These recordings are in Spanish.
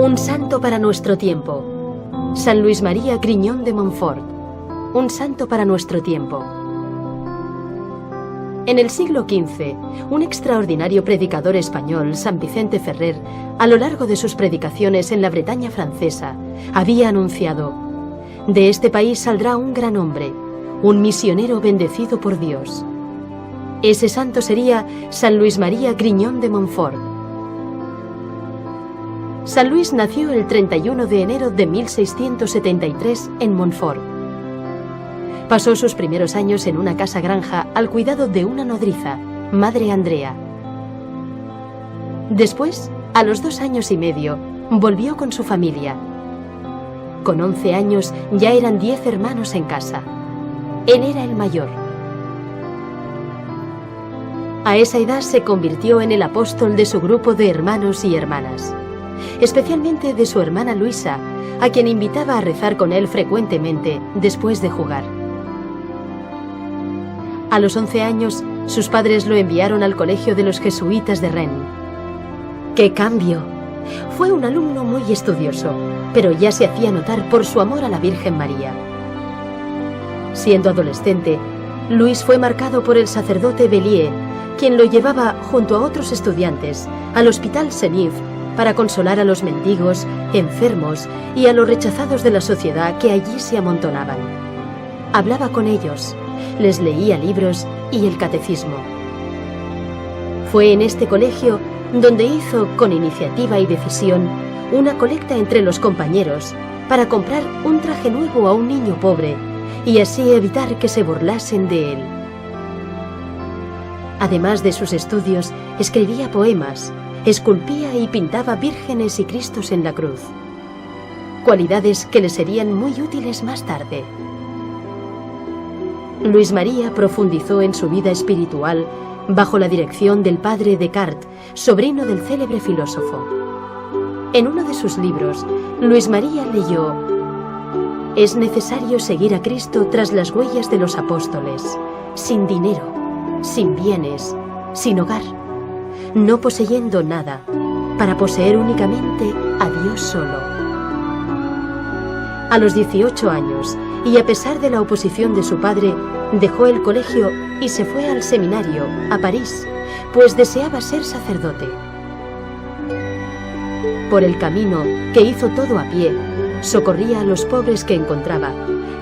Un santo para nuestro tiempo. San Luis María Grignon de Montfort. Un santo para nuestro tiempo. En el siglo XV, un extraordinario predicador español, San Vicente Ferrer, a lo largo de sus predicaciones en la Bretaña francesa, había anunciado: de este país saldrá un gran hombre, un misionero bendecido por Dios. Ese santo sería San Luis María Grignon de Montfort. San Luis nació el 31 de enero de 1673 en Montfort. Pasó sus primeros años en una casa granja al cuidado de una nodriza, Madre Andrea. Después, a los 2 años y medio, volvió con su familia. Con 11 años ya eran 10 hermanos en casa. Él era el mayor. A esa edad se convirtió en el apóstol de su grupo de hermanos y hermanas, especialmente de su hermana Luisa, a quien invitaba a rezar con él frecuentemente después de jugar. A los 11 años, sus padres lo enviaron al colegio de los jesuitas de Rennes. ¡Qué cambio! Fue un alumno muy estudioso, pero ya se hacía notar por su amor a la Virgen María. Siendo adolescente, Luis fue marcado por el sacerdote Bellier, quien lo llevaba, junto a otros estudiantes, al Hospital Saint-Yves para consolar a los mendigos, enfermos y a los rechazados de la sociedad que allí se amontonaban. Hablaba con ellos, les leía libros y el catecismo. Fue en este colegio donde hizo, con iniciativa y decisión, una colecta entre los compañeros para comprar un traje nuevo a un niño pobre y así evitar que se burlasen de él. Además de sus estudios, escribía poemas, esculpía y pintaba vírgenes y cristos en la cruz, cualidades que le serían muy útiles más tarde. Luis María profundizó en su vida espiritual bajo la dirección del padre Descartes, sobrino del célebre filósofo. En uno de sus libros, Luis María leyó: «Es necesario seguir a Cristo tras las huellas de los apóstoles, sin dinero, sin bienes, sin hogar, no poseyendo nada, para poseer únicamente a Dios solo». A los 18 años, y a pesar de la oposición de su padre, dejó el colegio y se fue al seminario, a París, pues deseaba ser sacerdote. Por el camino, que hizo todo a pie, socorría a los pobres que encontraba,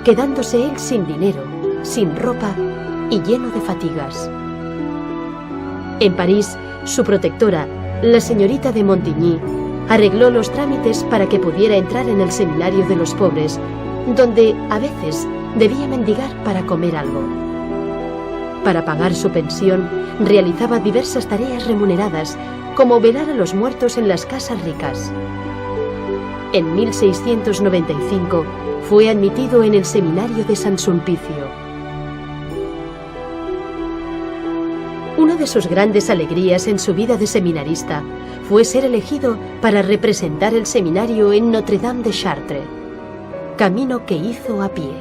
quedándose él sin dinero, sin ropa y lleno de fatigas. En París, su protectora, la señorita de Montigny, arregló los trámites para que pudiera entrar en el seminario de los pobres, donde a veces debía mendigar para comer algo. Para pagar su pensión, realizaba diversas tareas remuneradas, como velar a los muertos en las casas ricas. En 1695 fue admitido en el seminario de San Sulpicio. Una de sus grandes alegrías en su vida de seminarista fue ser elegido para representar el seminario en Notre-Dame de Chartres, camino que hizo a pie.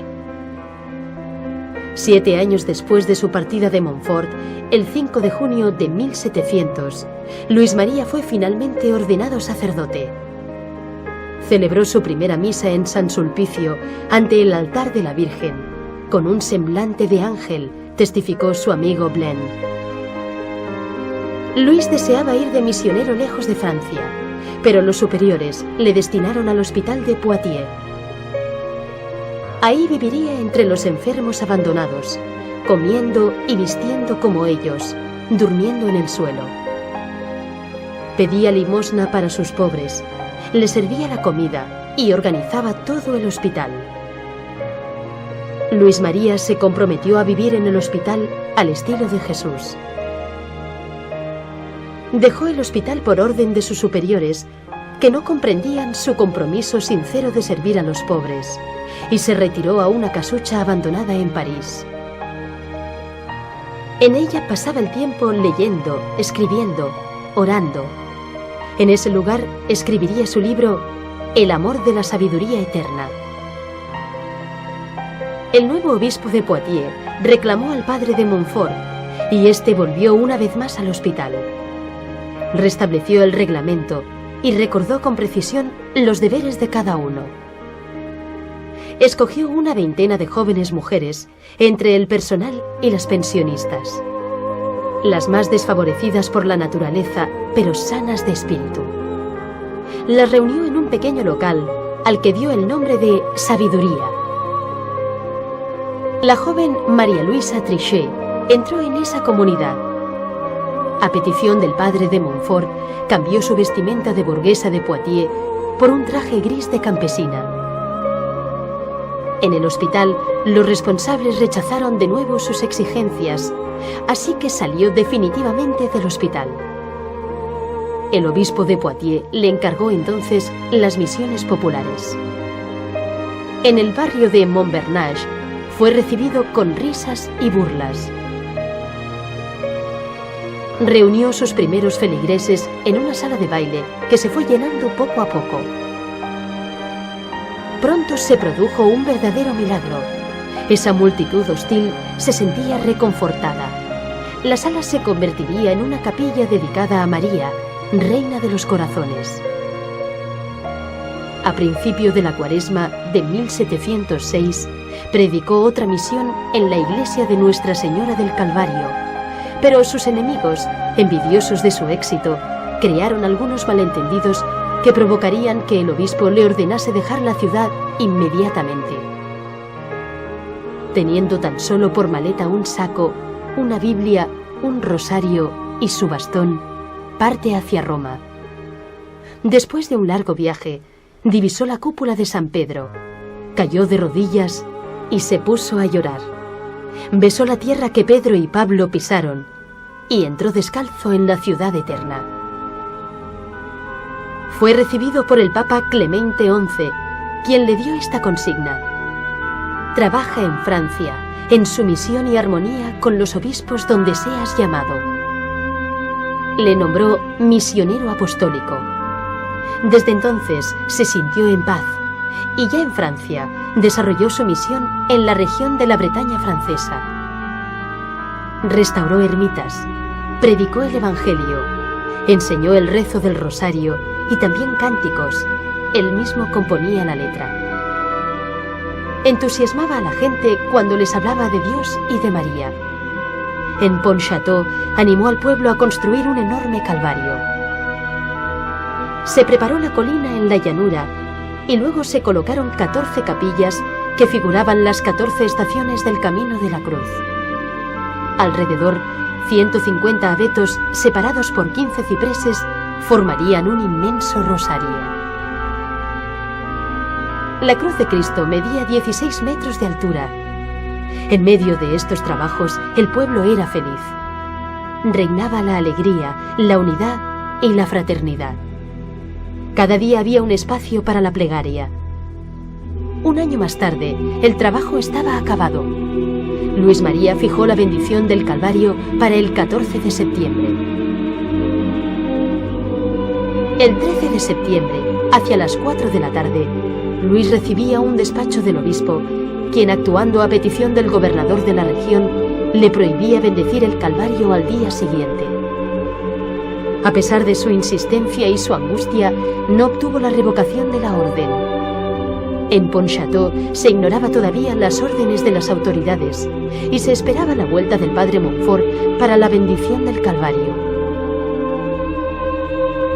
7 años después de su partida de Montfort, el 5 de junio de 1700, Luis María fue finalmente ordenado sacerdote. Celebró su primera misa en San Sulpicio ante el altar de la Virgen. Con un semblante de ángel, testificó su amigo Blaine. Luis deseaba ir de misionero lejos de Francia, pero los superiores le destinaron al hospital de Poitiers. Ahí viviría entre los enfermos abandonados, comiendo y vistiendo como ellos, durmiendo en el suelo. Pedía limosna para sus pobres, les servía la comida y organizaba todo el hospital. Luis María se comprometió a vivir en el hospital al estilo de Jesús. Dejó el hospital por orden de sus superiores, que no comprendían su compromiso sincero de servir a los pobres, y se retiró a una casucha abandonada en París. En ella pasaba el tiempo leyendo, escribiendo, orando. En ese lugar escribiría su libro El amor de la sabiduría eterna. El nuevo obispo de Poitiers reclamó al padre de Montfort y éste volvió una vez más al hospital. Restableció el reglamento y recordó con precisión los deberes de cada uno. Escogió una veintena de jóvenes mujeres entre el personal y las pensionistas, las más desfavorecidas por la naturaleza, pero sanas de espíritu. Las reunió en un pequeño local al que dio el nombre de Sabiduría. La joven María Luisa Trichet entró en esa comunidad. A petición del padre de Montfort, cambió su vestimenta de burguesa de Poitiers por un traje gris de campesina. En el hospital, los responsables rechazaron de nuevo sus exigencias, así que salió definitivamente del hospital. El obispo de Poitiers le encargó entonces las misiones populares. En el barrio de Montbernage fue recibido con risas y burlas. Reunió sus primeros feligreses en una sala de baile que se fue llenando poco a poco. Pronto se produjo un verdadero milagro. Esa multitud hostil se sentía reconfortada. La sala se convertiría en una capilla dedicada a María, Reina de los Corazones. A principio de la Cuaresma de 1706, predicó otra misión en la iglesia de Nuestra Señora del Calvario, pero sus enemigos, envidiosos de su éxito, crearon algunos malentendidos que provocarían que el obispo le ordenase dejar la ciudad inmediatamente. Teniendo tan solo por maleta un saco, una Biblia, un rosario y su bastón, parte hacia Roma. Después de un largo viaje, divisó la cúpula de San Pedro, cayó de rodillas y se puso a llorar. Besó la tierra que Pedro y Pablo pisaron y entró descalzo en la ciudad eterna. Fue recibido por el Papa Clemente XI, quien le dio esta consigna: trabaja en Francia, en sumisión y armonía con los obispos donde seas llamado. Le nombró misionero apostólico. Desde entonces se sintió en paz y ya en Francia desarrolló su misión en la región de la Bretaña francesa. Restauró ermitas, predicó el Evangelio, enseñó el rezo del rosario y también cánticos. Él mismo componía la letra. Entusiasmaba a la gente cuando les hablaba de Dios y de María. En Pontchâteau animó al pueblo a construir un enorme calvario. Se preparó la colina en la llanura y luego se colocaron 14 capillas que figuraban las 14 estaciones del Camino de la Cruz. Alrededor, 150 abetos separados por 15 cipreses formarían un inmenso rosario. La cruz de Cristo medía 16 metros de altura. En medio de estos trabajos, el pueblo era feliz. Reinaba la alegría, la unidad y la fraternidad. Cada día había un espacio para la plegaria. Un año más tarde, el trabajo estaba acabado. Luis María fijó la bendición del Calvario para el 14 de septiembre. El 13 de septiembre, hacia las 4 de la tarde, Luis recibía un despacho del obispo, quien, actuando a petición del gobernador de la región, le prohibía bendecir el Calvario al día siguiente. A pesar de su insistencia y su angustia, no obtuvo la revocación de la orden. En Pontchâteau se ignoraba todavía las órdenes de las autoridades y se esperaba la vuelta del padre Montfort para la bendición del Calvario.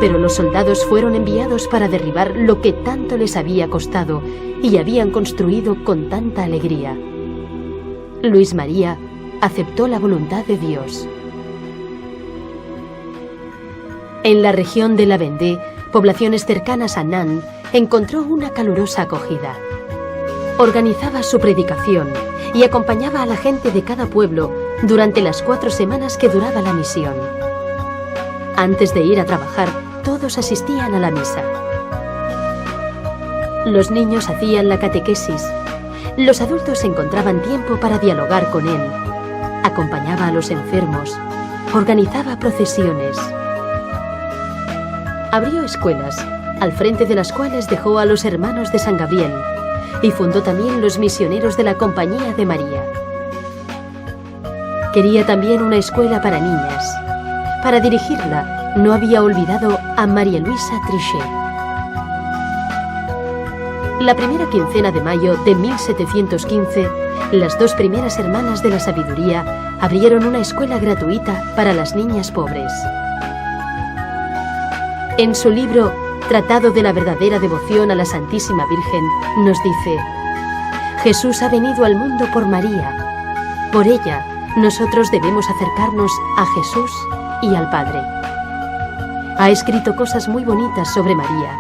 Pero los soldados fueron enviados para derribar lo que tanto les había costado y habían construido con tanta alegría. Luis María aceptó la voluntad de Dios. En la región de la Vendée, poblaciones cercanas a Nantes, encontró una calurosa acogida. Organizaba su predicación y acompañaba a la gente de cada pueblo durante las 4 semanas que duraba la misión. Antes de ir a trabajar, todos asistían a la misa. Los niños hacían la catequesis. Los adultos encontraban tiempo para dialogar con él. Acompañaba a los enfermos. Organizaba procesiones. Abrió escuelas, al frente de las cuales dejó a los hermanos de San Gabriel, y fundó también los misioneros de la Compañía de María. Quería también una escuela para niñas. Para dirigirla, no había olvidado a María Luisa Trichet. La primera quincena de mayo de 1715, las dos primeras hermanas de la sabiduría abrieron una escuela gratuita para las niñas pobres. En su libro Tratado de la verdadera devoción a la Santísima Virgen, nos dice: Jesús ha venido al mundo por María. Por ella, nosotros debemos acercarnos a Jesús y al Padre. Ha escrito cosas muy bonitas sobre María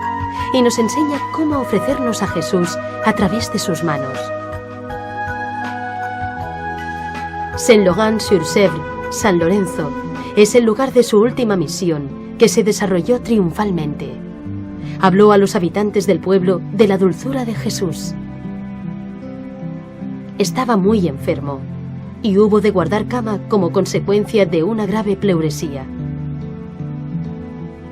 y nos enseña cómo ofrecernos a Jesús a través de sus manos. Saint-Laurent-sur-Sèvre, San Lorenzo, es el lugar de su última misión, que se desarrolló triunfalmente. Habló a los habitantes del pueblo de la dulzura de Jesús. Estaba muy enfermo y hubo de guardar cama como consecuencia de una grave pleuresía.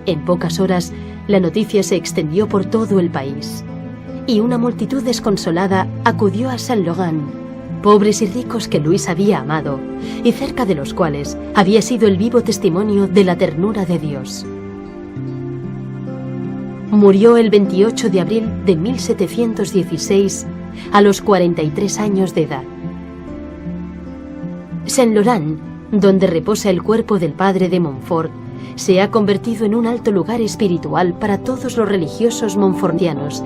En pocas horas, la noticia se extendió por todo el país y una multitud desconsolada acudió a Saint-Laurent, pobres y ricos que Luis había amado y cerca de los cuales había sido el vivo testimonio de la ternura de Dios. Murió el 28 de abril de 1716 a los 43 años de edad. Saint-Laurent, donde reposa el cuerpo del padre de Montfort, se ha convertido en un alto lugar espiritual para todos los religiosos montfortianos,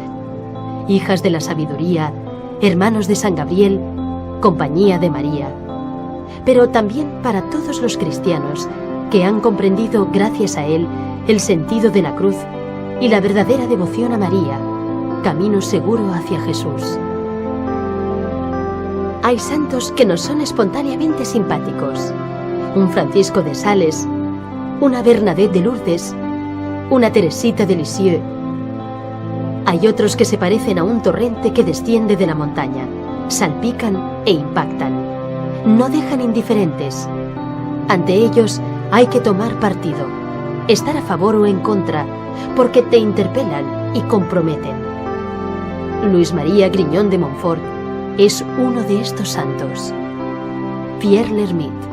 hijas de la sabiduría, hermanos de San Gabriel, compañía de María, pero también para todos los cristianos que han comprendido gracias a él el sentido de la cruz y la verdadera devoción a María, camino seguro hacia Jesús. Hay santos que nos son espontáneamente simpáticos: un Francisco de Sales, una Bernadette de Lourdes, una Teresita de Lisieux. Hay otros que se parecen a un torrente que desciende de la montaña, salpican e impactan, no dejan indiferentes. Ante ellos hay que tomar partido, estar a favor o en contra, porque te interpelan y comprometen. Luis María Grignon de Montfort es uno de estos santos. Pierre L'Hermite.